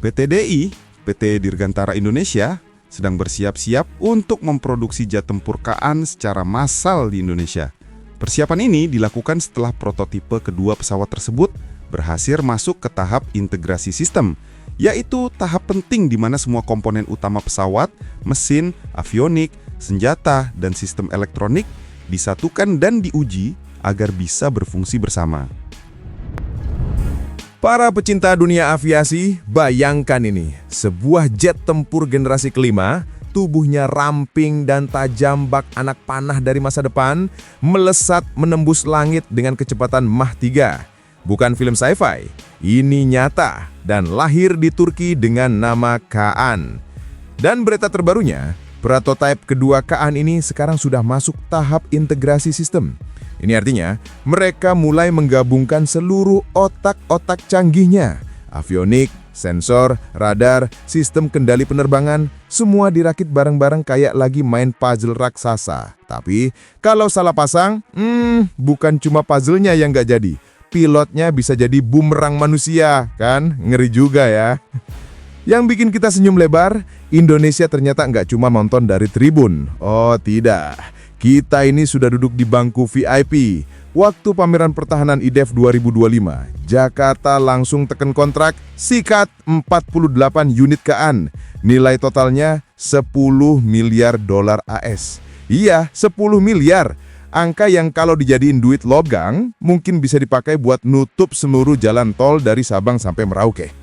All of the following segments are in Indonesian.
PT DI, PT Dirgantara Indonesia, sedang bersiap-siap untuk memproduksi jet tempur KAAN secara massal di Indonesia. Persiapan ini dilakukan setelah prototipe kedua pesawat tersebut berhasil masuk ke tahap integrasi sistem, yaitu tahap penting di mana semua komponen utama pesawat, mesin, avionik, senjata, dan sistem elektronik disatukan dan diuji agar bisa berfungsi bersama. Para pecinta dunia aviasi, bayangkan ini, sebuah jet tempur generasi kelima, tubuhnya ramping dan tajam bak anak panah dari masa depan, melesat menembus langit dengan kecepatan Mach 3. Bukan film sci-fi, ini nyata dan lahir di Turki dengan nama KAAN. Dan berita terbarunya, prototipe kedua KAAN ini sekarang sudah masuk tahap integrasi sistem. Ini artinya, mereka mulai menggabungkan seluruh otak-otak canggihnya. Avionik, sensor, radar, sistem kendali penerbangan, semua dirakit bareng-bareng kayak lagi main puzzle raksasa. Tapi, kalau salah pasang, bukan cuma puzzle-nya yang nggak jadi. Pilotnya bisa jadi bumerang manusia, kan? Ngeri juga ya. Yang bikin kita senyum lebar, Indonesia ternyata nggak cuma nonton dari tribun. Oh tidak, kita ini sudah duduk di bangku VIP. Waktu pameran pertahanan IDEF 2025, Jakarta langsung teken kontrak, sikat 48 unit KAAN. Nilai totalnya 10 miliar dolar AS. Iya, 10 miliar. Angka yang kalau dijadiin duit logam, mungkin bisa dipakai buat nutup seluruh jalan tol dari Sabang sampai Merauke.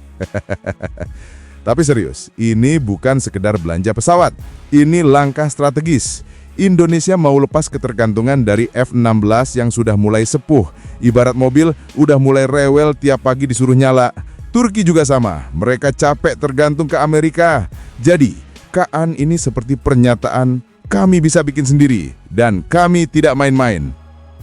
Tapi serius, ini bukan sekedar belanja pesawat. Ini langkah strategis. Indonesia mau lepas ketergantungan dari F-16 yang sudah mulai sepuh. Ibarat mobil, udah mulai rewel tiap pagi disuruh nyala. Turki juga sama, mereka capek tergantung ke Amerika. Jadi, KAAN ini seperti pernyataan, kami bisa bikin sendiri, dan kami tidak main-main.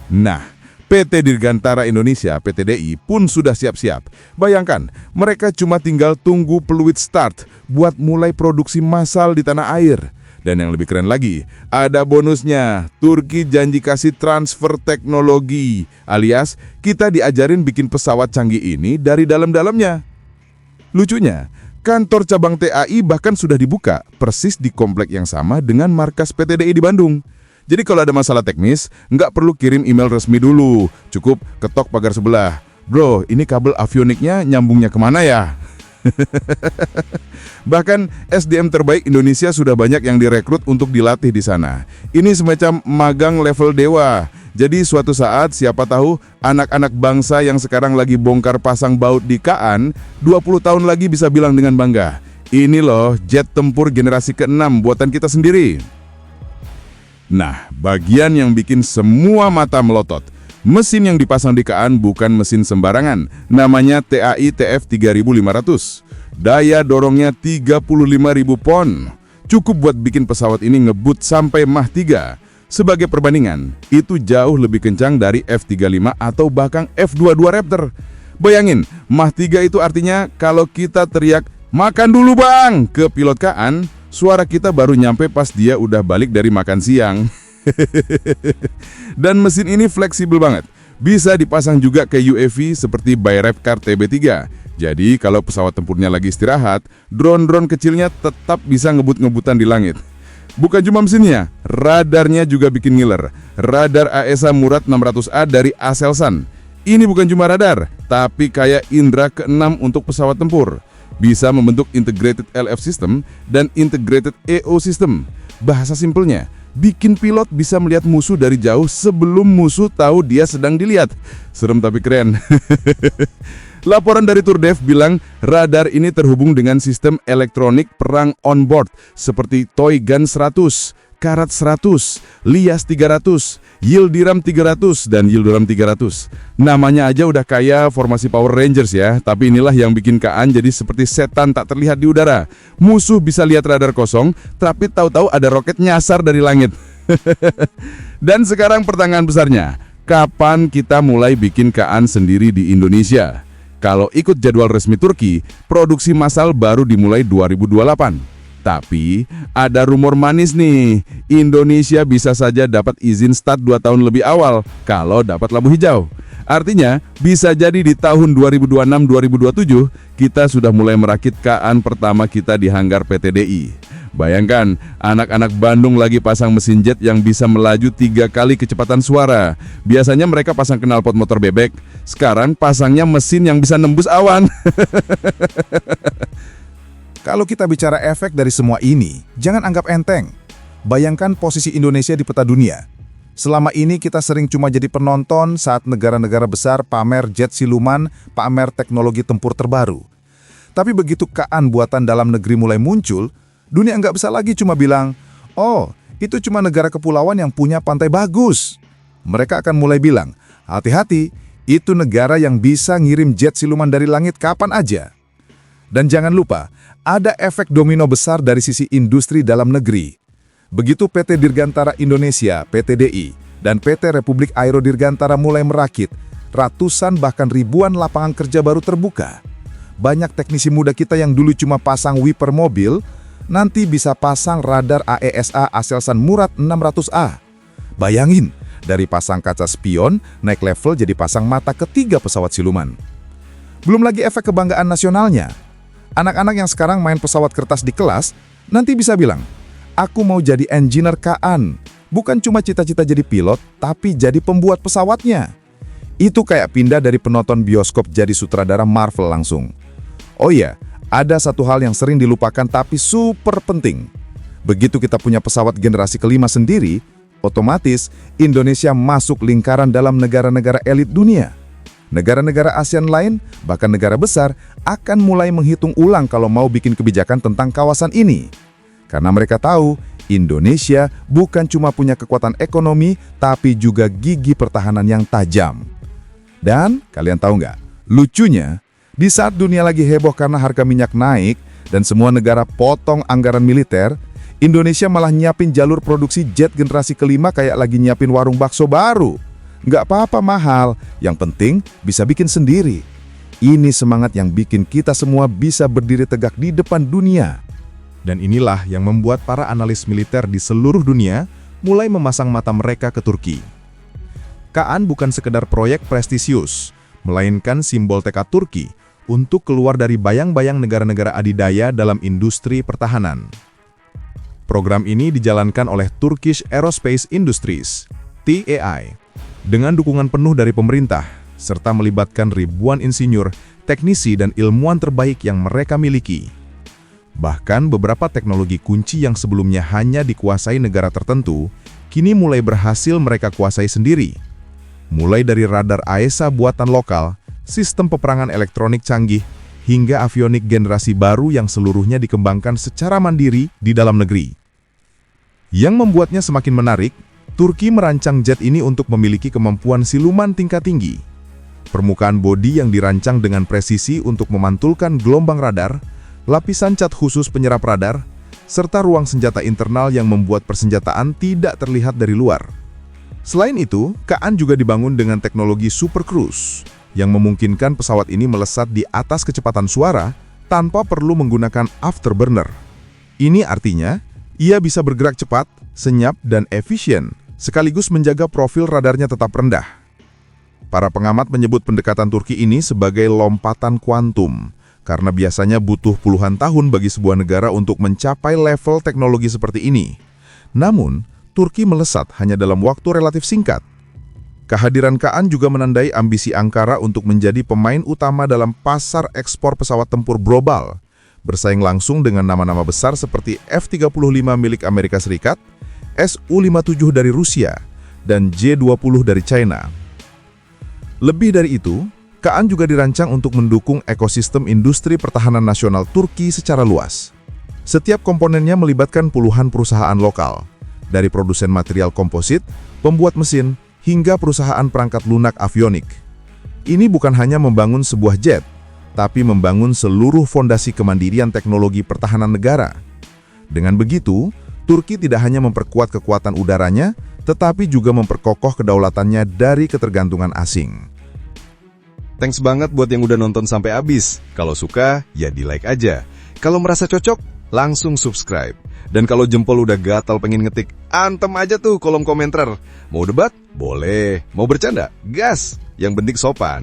Nah, PT Dirgantara Indonesia (PT DI) pun sudah siap-siap. Bayangkan, mereka cuma tinggal tunggu peluit start buat mulai produksi massal di tanah air. Dan yang lebih keren lagi, ada bonusnya. Turki janji kasih transfer teknologi, alias kita diajarin bikin pesawat canggih ini dari dalam-dalamnya. Lucunya, kantor cabang TAI bahkan sudah dibuka persis di komplek yang sama dengan markas PT DI di Bandung. Jadi kalau ada masalah teknis, nggak perlu kirim email resmi dulu. Cukup ketok pagar sebelah. Bro, ini kabel avioniknya nyambungnya kemana ya? Bahkan SDM terbaik Indonesia sudah banyak yang direkrut untuk dilatih di sana. Ini semacam magang level dewa. Jadi suatu saat siapa tahu anak-anak bangsa yang sekarang lagi bongkar pasang baut di KAAN, 20 tahun lagi bisa bilang dengan bangga, ini loh jet tempur generasi ke-6 buatan kita sendiri. Nah, bagian yang bikin semua mata melotot. Mesin yang dipasang di KAAN bukan mesin sembarangan. Namanya TAI TF3500. Daya dorongnya 35.000 pon. Cukup buat bikin pesawat ini ngebut sampai Mach 3. Sebagai perbandingan, itu jauh lebih kencang dari F-35 atau bahkan F-22 Raptor. Bayangin, Mach 3 itu artinya kalau kita teriak, "Makan dulu bang!" ke pilot KAAN, suara kita baru nyampe pas dia udah balik dari makan siang. Dan mesin ini fleksibel banget. Bisa dipasang juga ke UAV seperti Bayraktar TB3. Jadi kalau pesawat tempurnya lagi istirahat, drone-drone kecilnya tetap bisa ngebut-ngebutan di langit. Bukan cuma mesinnya, radarnya juga bikin ngiler. Radar AESA Murad 600A dari Aselsan. Ini bukan cuma radar, tapi kayak Indra ke-6 untuk pesawat tempur. Bisa membentuk Integrated LF System dan Integrated EO System. Bahasa simpelnya, bikin pilot bisa melihat musuh dari jauh sebelum musuh tahu dia sedang dilihat. Serem tapi keren. Laporan dari Turdev bilang radar ini terhubung dengan sistem elektronik perang on-board seperti Toy Gun 100, Karat 100, Lias 300, Yildiram 300, dan Yildiram 300. Namanya aja udah kayak formasi Power Rangers ya, tapi inilah yang bikin KAAN jadi seperti setan tak terlihat di udara. Musuh bisa lihat radar kosong, tapi tahu-tahu ada roket nyasar dari langit. Dan sekarang pertanyaan besarnya, kapan kita mulai bikin KAAN sendiri di Indonesia? Kalau ikut jadwal resmi Turki, produksi massal baru dimulai 2028. Tapi ada rumor manis nih, Indonesia bisa saja dapat izin start 2 tahun lebih awal kalau dapat lampu hijau. Artinya, bisa jadi di tahun 2026-2027, kita sudah mulai merakit KAAN pertama kita di hanggar PT DI. Bayangkan, anak-anak Bandung lagi pasang mesin jet yang bisa melaju 3 kali kecepatan suara. Biasanya mereka pasang knalpot motor bebek, sekarang pasangnya mesin yang bisa nembus awan. Kalau kita bicara efek dari semua ini, jangan anggap enteng. Bayangkan posisi Indonesia di peta dunia. Selama ini kita sering cuma jadi penonton saat negara-negara besar pamer jet siluman, pamer teknologi tempur terbaru. Tapi begitu KAAN buatan dalam negeri mulai muncul, dunia nggak bisa lagi cuma bilang, oh, itu cuma negara kepulauan yang punya pantai bagus. Mereka akan mulai bilang, hati-hati, itu negara yang bisa ngirim jet siluman dari langit kapan aja. Dan jangan lupa, ada efek domino besar dari sisi industri dalam negeri. Begitu PT Dirgantara Indonesia, PT DI, dan PT Republik Aero Dirgantara mulai merakit, ratusan bahkan ribuan lapangan kerja baru terbuka. Banyak teknisi muda kita yang dulu cuma pasang wiper mobil, nanti bisa pasang radar AESA Aselsan Murad 600A. Bayangin, dari pasang kaca spion, naik level jadi pasang mata ketiga pesawat siluman. Belum lagi efek kebanggaan nasionalnya. Anak-anak yang sekarang main pesawat kertas di kelas, nanti bisa bilang, aku mau jadi engineer KAAN. Bukan cuma cita-cita jadi pilot, tapi jadi pembuat pesawatnya. Itu kayak pindah dari penonton bioskop jadi sutradara Marvel langsung. Oh iya, ada satu hal yang sering dilupakan tapi super penting. Begitu kita punya pesawat generasi kelima sendiri, otomatis Indonesia masuk lingkaran dalam negara-negara elit dunia. Negara-negara ASEAN lain, bahkan negara besar, akan mulai menghitung ulang kalau mau bikin kebijakan tentang kawasan ini. Karena mereka tahu, Indonesia bukan cuma punya kekuatan ekonomi, tapi juga gigi pertahanan yang tajam. Dan, kalian tahu nggak? Lucunya, di saat dunia lagi heboh karena harga minyak naik, dan semua negara potong anggaran militer, Indonesia malah nyiapin jalur produksi jet generasi kelima kayak lagi nyiapin warung bakso baru. Nggak apa-apa mahal, yang penting bisa bikin sendiri. Ini semangat yang bikin kita semua bisa berdiri tegak di depan dunia. Dan inilah yang membuat para analis militer di seluruh dunia mulai memasang mata mereka ke Turki. KAAN bukan sekedar proyek prestisius, melainkan simbol tekad Turki untuk keluar dari bayang-bayang negara-negara adidaya dalam industri pertahanan. Program ini dijalankan oleh Turkish Aerospace Industries, TAI, dengan dukungan penuh dari pemerintah, serta melibatkan ribuan insinyur, teknisi, dan ilmuwan terbaik yang mereka miliki. Bahkan beberapa teknologi kunci yang sebelumnya hanya dikuasai negara tertentu, kini mulai berhasil mereka kuasai sendiri. Mulai dari radar AESA buatan lokal, sistem peperangan elektronik canggih, hingga avionik generasi baru yang seluruhnya dikembangkan secara mandiri di dalam negeri. Yang membuatnya semakin menarik, Turki merancang jet ini untuk memiliki kemampuan siluman tingkat tinggi. Permukaan bodi yang dirancang dengan presisi untuk memantulkan gelombang radar, lapisan cat khusus penyerap radar, serta ruang senjata internal yang membuat persenjataan tidak terlihat dari luar. Selain itu, KAAN juga dibangun dengan teknologi Super Cruise, yang memungkinkan pesawat ini melesat di atas kecepatan suara tanpa perlu menggunakan afterburner. Ini artinya, ia bisa bergerak cepat, senyap, dan efisien, sekaligus menjaga profil radarnya tetap rendah. Para pengamat menyebut pendekatan Turki ini sebagai lompatan kuantum, karena biasanya butuh puluhan tahun bagi sebuah negara untuk mencapai level teknologi seperti ini. Namun, Turki melesat hanya dalam waktu relatif singkat. Kehadiran KAAN juga menandai ambisi Ankara untuk menjadi pemain utama dalam pasar ekspor pesawat tempur global, bersaing langsung dengan nama-nama besar seperti F-35 milik Amerika Serikat, Su-57 dari Rusia, dan J-20 dari China. Lebih dari itu, KAAN juga dirancang untuk mendukung ekosistem industri pertahanan nasional Turki secara luas. Setiap komponennya melibatkan puluhan perusahaan lokal, dari produsen material komposit, pembuat mesin, hingga perusahaan perangkat lunak avionik. Ini bukan hanya membangun sebuah jet, tapi membangun seluruh fondasi kemandirian teknologi pertahanan negara. Dengan begitu, Turki tidak hanya memperkuat kekuatan udaranya, tetapi juga memperkokoh kedaulatannya dari ketergantungan asing. Thanks banget buat yang udah nonton sampai habis. Kalau suka, ya di-like aja. Kalau merasa cocok, langsung subscribe. Dan kalau jempol udah gatal pengen ngetik, antem aja tuh kolom komentar. Mau debat? Boleh. Mau bercanda? Gas! Yang penting sopan.